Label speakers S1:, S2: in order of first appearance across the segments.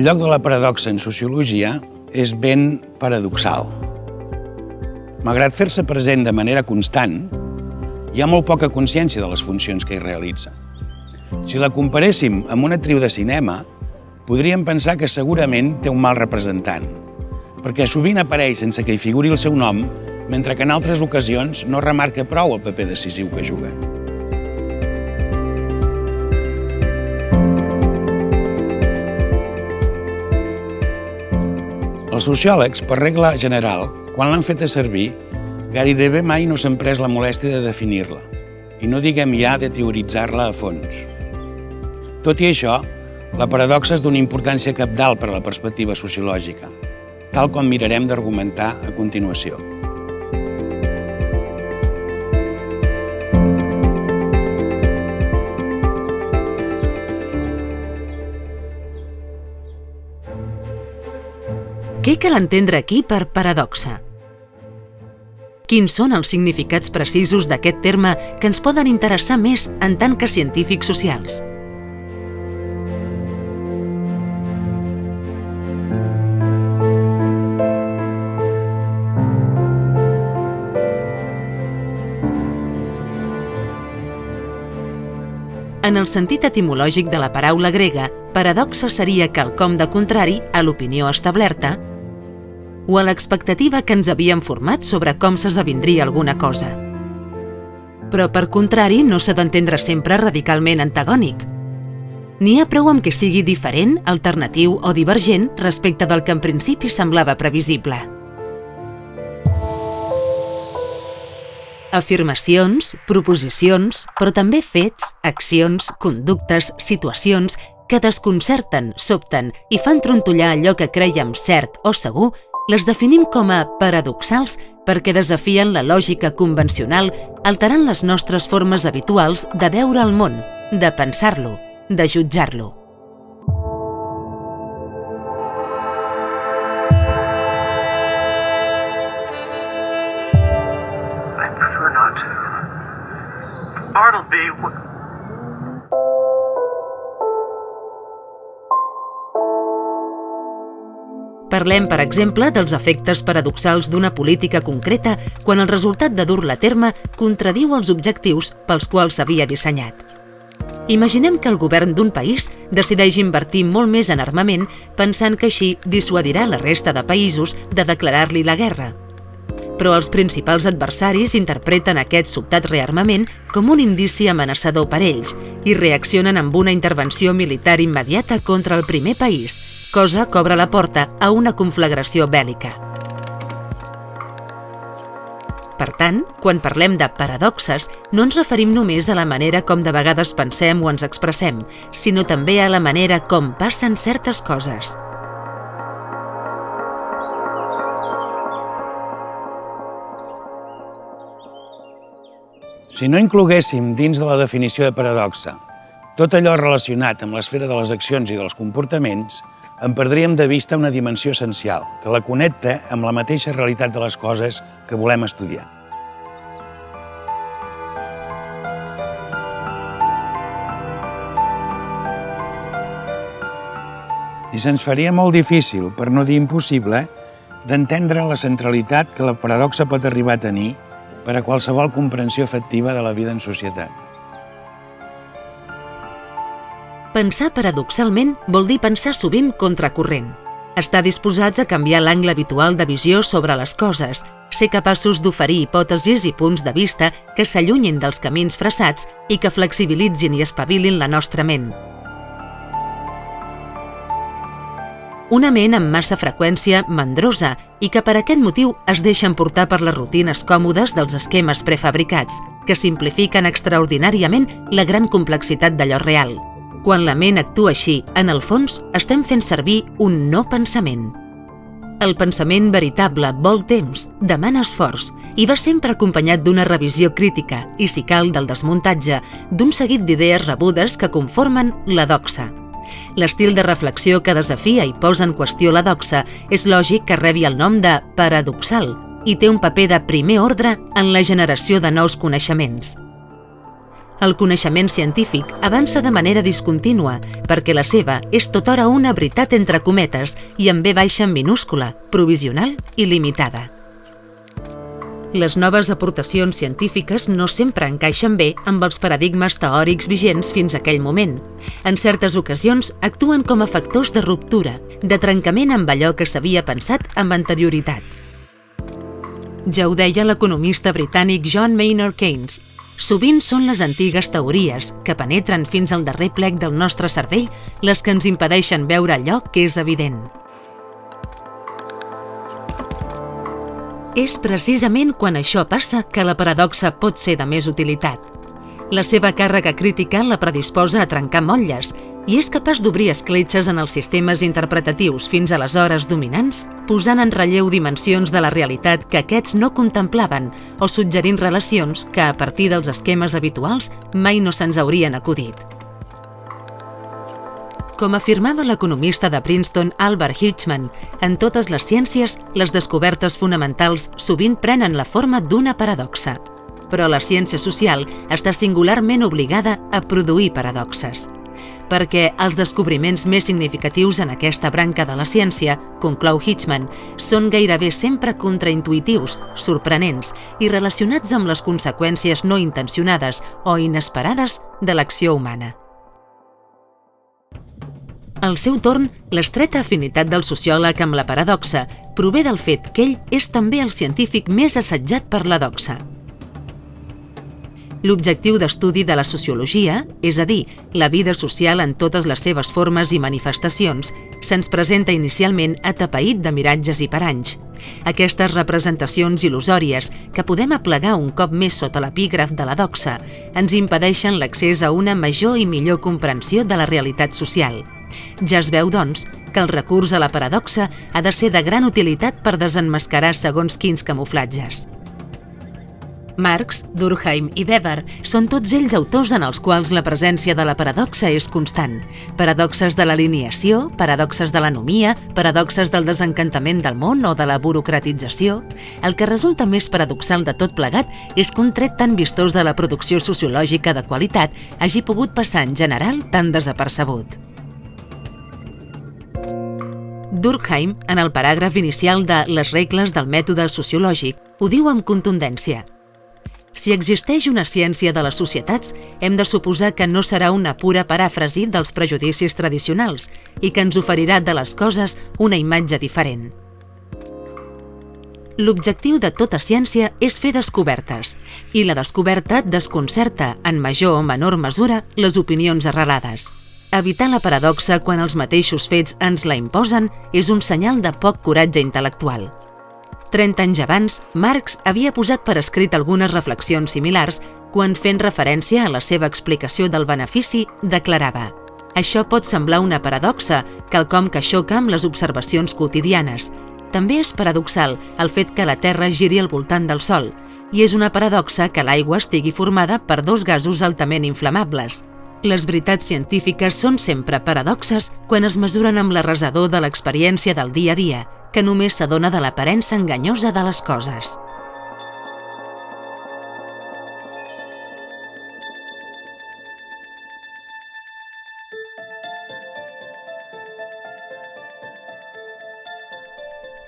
S1: El lloc de la paradoxa en sociologia és ben paradoxal. Malgrat fer-se present de manera constant, hi ha molt poca consciència de les funcions que hi realitza. Si la comparéssim amb una actriu de cinema, podríem pensar que segurament té un mal representant, perquè sovint apareix sense que hi figuri el seu nom, mentre que en altres ocasions no remarca prou el paper decisiu que juga. Els sociòlegs, per regla general, quan l'han feta servir, gairebé mai no s'han pres la molèstia de definir-la, i no diguem ja de teoritzar-la a fons. Tot i això, la paradoxa és d'una importància cabdal per a la perspectiva sociològica, tal com mirarem d'argumentar a continuació.
S2: Què cal entendre aquí per paradoxa? Quins són els significats precisos d'aquest terme que ens poden interessar més en tant que científics socials? En el sentit etimològic de la paraula grega, paradoxa seria quelcom de contrari a l'opinió establerta o a l'expectativa que ens havíem format sobre com s'esdevindria alguna cosa. Però, per contrari, no s'ha d'entendre sempre radicalment antagònic. N'hi ha prou amb que sigui diferent, alternatiu o divergent respecte del que en principi semblava previsible. Afirmacions, proposicions, però també fets, accions, conductes, situacions que desconcerten, sobten i fan trontollar allò que crèiem cert o segur, les definim com a paradoxals perquè desafien la lògica convencional, alterant les nostres formes habituals de veure el món, de pensar-lo, de jutjar-lo.
S3: I prefer not to. Bartleby...
S2: Parlem, per exemple, dels efectes paradoxals d'una política concreta quan el resultat de dur-la a terme contradiu els objectius pels quals s'havia dissenyat. Imaginem que el govern d'un país decideix invertir molt més en armament pensant que així dissuadirà la resta de països de declarar-li la guerra. Però els principals adversaris interpreten aquest sobtat rearmament com un indici amenaçador per ells i reaccionen amb una intervenció militar immediata contra el primer país, cosa que obre la porta a una conflagració bèl·lica. Per tant, quan parlem de paradoxes, no ens referim només a la manera com de vegades pensem o ens expressem, sinó també a la manera com passen certes coses.
S1: Si no incloguéssim dins de la definició de paradoxa tot allò relacionat amb l'esfera de les accions i dels comportaments, en perdríem de vista una dimensió essencial, que la connecta amb la mateixa realitat de les coses que volem estudiar. I se'ns faria molt difícil, per no dir impossible, d'entendre la centralitat que la paradoxa pot arribar a tenir per a qualsevol comprensió efectiva de la vida en societat.
S2: Pensar paradoxalment vol dir pensar sovint contracorrent. Estar disposats a canviar l'angle habitual de visió sobre les coses, ser capaços d'oferir hipòtesis i punts de vista que s'allunyin dels camins traçats i que flexibilitzin i espavilin la nostra ment. Una ment amb massa freqüència mandrosa i que per aquest motiu es deixen portar per les rutines còmodes dels esquemes prefabricats, que simplifiquen extraordinàriament la gran complexitat d'allò real. Quan la ment actua així, en el fons, estem fent servir un no pensament. El pensament veritable vol temps, demana esforç i va sempre acompanyat d'una revisió crítica i, si cal, del desmuntatge d'un seguit d'idees rebudes que conformen la doxa. L'estil de reflexió que desafia i posa en qüestió la doxa és lògic que rebi el nom de paradoxal i té un paper de primer ordre en la generació de nous coneixements. El coneixement científic avança de manera discontínua perquè la seva és tothora una veritat entre cometes i amb V baixa minúscula, provisional i limitada. Les noves aportacions científiques no sempre encaixen bé amb els paradigmes teòrics vigents fins a aquell moment. En certes ocasions actuen com a factors de ruptura, de trencament amb allò que s'havia pensat amb anterioritat. Ja ho deia l'economista britànic John Maynard Keynes. Sovint són les antigues teories, que penetren fins al darrer plec del nostre cervell, les que ens impedeixen veure allò que és evident. És precisament quan això passa que la paradoxa pot ser de més utilitat. La seva càrrega crítica la predisposa a trencar motlles i és capaç d'obrir escletxes en els sistemes interpretatius fins aleshores dominants, posant en relleu dimensions de la realitat que aquests no contemplaven o suggerint relacions que, a partir dels esquemes habituals, mai no se'ns haurien acudit. Com afirmava l'economista de Princeton Albert Hirschman, en totes les ciències, les descobertes fonamentals sovint prenen la forma d'una paradoxa. Però la ciència social està singularment obligada a produir paradoxes. Perquè els descobriments més significatius en aquesta branca de la ciència, conclou Hirschman, són gairebé sempre contraintuitius, sorprenents i relacionats amb les conseqüències no intencionades o inesperades de l'acció humana. Al seu torn, l'estreta afinitat del sociòleg amb la paradoxa prové del fet que ell és també el científic més assetjat per la doxa. L'objectiu d'estudi de la sociologia, és a dir, la vida social en totes les seves formes i manifestacions, se'ns presenta inicialment atapeït de miratges i paranys. Aquestes representacions il·lusòries, que podem aplegar un cop més sota l'epígraf de la doxa, ens impedeixen l'accés a una major i millor comprensió de la realitat social. Ja es veu, doncs, que el recurs a la paradoxa ha de ser de gran utilitat per desenmascarar segons quins camuflatges. Marx, Durkheim i Weber són tots ells autors en els quals la presència de la paradoxa és constant. Paradoxes de l'alineació, paradoxes de l'anomia, paradoxes del desencantament del món o de la burocratització. El que resulta més paradoxal de tot plegat és que un tret tan vistós de la producció sociològica de qualitat hagi pogut passar en general tan desapercebut. Durkheim, en el paràgraf inicial de Les regles del mètode sociològic, ho diu amb contundència. Si existeix una ciència de les societats, hem de suposar que no serà una pura paràfrasi dels prejudicis tradicionals i que ens oferirà de les coses una imatge diferent. L'objectiu de tota ciència és fer descobertes, i la descoberta desconcerta, en major o menor mesura, les opinions arrelades. Evitar la paradoxa quan els mateixos fets ens la imposen és un senyal de poc coratge intel·lectual. 30 anys abans, Marx havia posat per escrit algunes reflexions similars quan, fent referència a la seva explicació del benefici, declarava: «Això pot semblar una paradoxa, quelcom que xoca amb les observacions quotidianes. També és paradoxal el fet que la Terra giri al voltant del Sol, i és una paradoxa que l'aigua estigui formada per dos gasos altament inflamables. Les veritats científiques són sempre paradoxes quan es mesuren amb la rasador de l'experiència del dia a dia, que només s'adona de l'aparença enganyosa de les coses».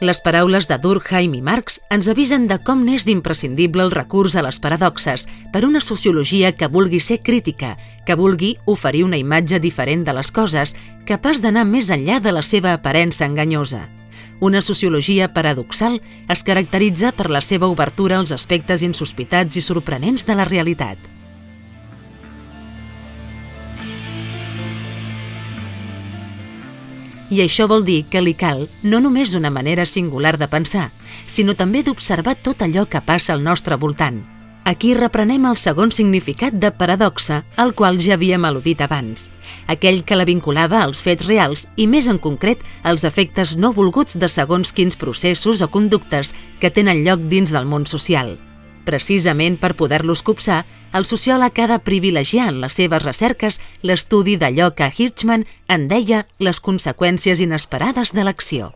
S2: Les paraules de Durkheim i Marx ens avisen de com n'és d'imprescindible el recurs a les paradoxes per una sociologia que vulgui ser crítica, que vulgui oferir una imatge diferent de les coses, capaç d'anar més enllà de la seva aparença enganyosa. Una sociologia paradoxal es caracteritza per la seva obertura als aspectes insospitats i sorprenents de la realitat. I això vol dir que li cal no només una manera singular de pensar, sinó també d'observar tot allò que passa al nostre voltant. Aquí reprenem el segon significat de paradoxa, al qual ja havíem al·ludit abans, aquell que la vinculava als fets reals i, més en concret, als efectes no volguts de segons quins processos o conductes que tenen lloc dins del món social. Precisament per poder-los copsar, el sociòleg ha de privilegiar en les seves recerques l'estudi d'allò que Hirschman en deia les conseqüències inesperades de l'acció.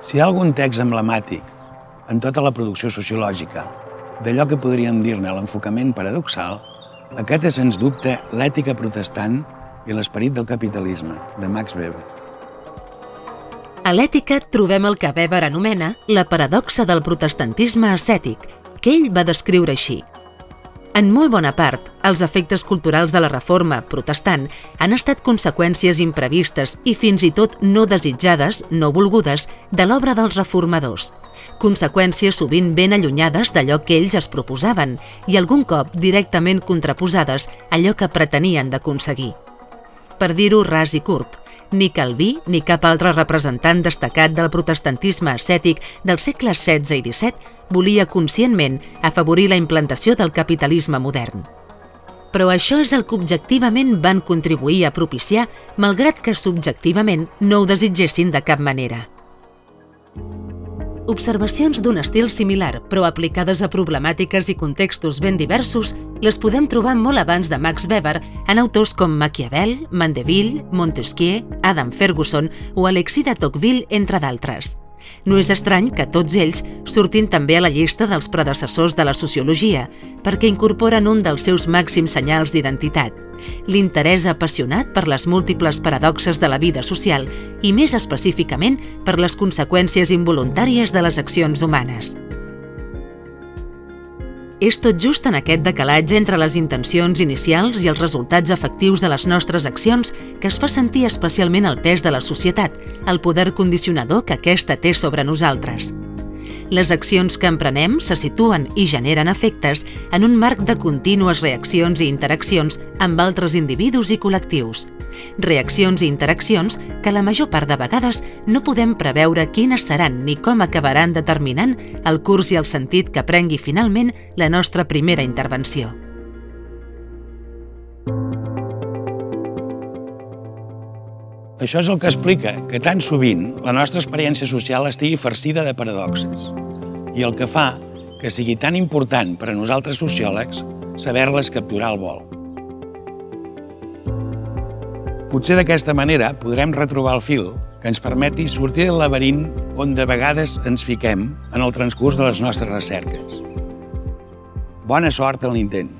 S1: Si hi ha algun text emblemàtic en tota la producció sociològica d'allò que podríem dir-ne l'enfocament paradoxal, aquest és, sens dubte, l'ètica protestant i l'esperit del capitalisme, de Max Weber.
S2: A l'ètica trobem el que Weber anomena la paradoxa del protestantisme ascètic, que ell va descriure així. En molt bona part, els efectes culturals de la reforma protestant han estat conseqüències imprevistes i fins i tot no desitjades, no volgudes, de l'obra dels reformadors. Conseqüències sovint ben allunyades d'allò que ells es proposaven i algun cop directament contraposades a allò que pretenien d'aconseguir. Per dir-ho ras i curt, ni Calví ni cap altre representant destacat del protestantisme ascètic del segle XVI i XVII volia conscientment afavorir la implantació del capitalisme modern. Però això és el que objectivament van contribuir a propiciar, malgrat que subjectivament no ho desitgessin de cap manera. Observacions d'un estil similar, però aplicades a problemàtiques i contextos ben diversos, les podem trobar molt abans de Max Weber en autors com Maquiavel, Mandeville, Montesquieu, Adam Ferguson o Alexis de Tocqueville, entre d'altres. No és estrany que tots ells surtin també a la llista dels predecessors de la sociologia, perquè incorporen un dels seus màxims senyals d'identitat, l'interès apassionat per les múltiples paradoxes de la vida social i, més específicament, per les conseqüències involuntàries de les accions humanes. És tot just en aquest decalatge entre les intencions inicials i els resultats efectius de les nostres accions que es fa sentir especialment el pes de la societat, el poder condicionador que aquesta té sobre nosaltres. Les accions que emprenem se situen i generen efectes en un marc de contínues reaccions i interaccions amb altres individus i col·lectius. Reaccions i interaccions que la major part de vegades no podem preveure quines seran ni com acabaran determinant el curs i el sentit que prengui finalment la nostra primera intervenció.
S1: Això és el que explica que tan sovint la nostra experiència social estigui farcida de paradoxes i el que fa que sigui tan important per a nosaltres sociòlegs saber-les capturar al vol. Potser d'aquesta manera podrem retrobar el fil que ens permeti sortir del laberint on de vegades ens fiquem en el transcurs de les nostres recerques. Bona sort en l'intent!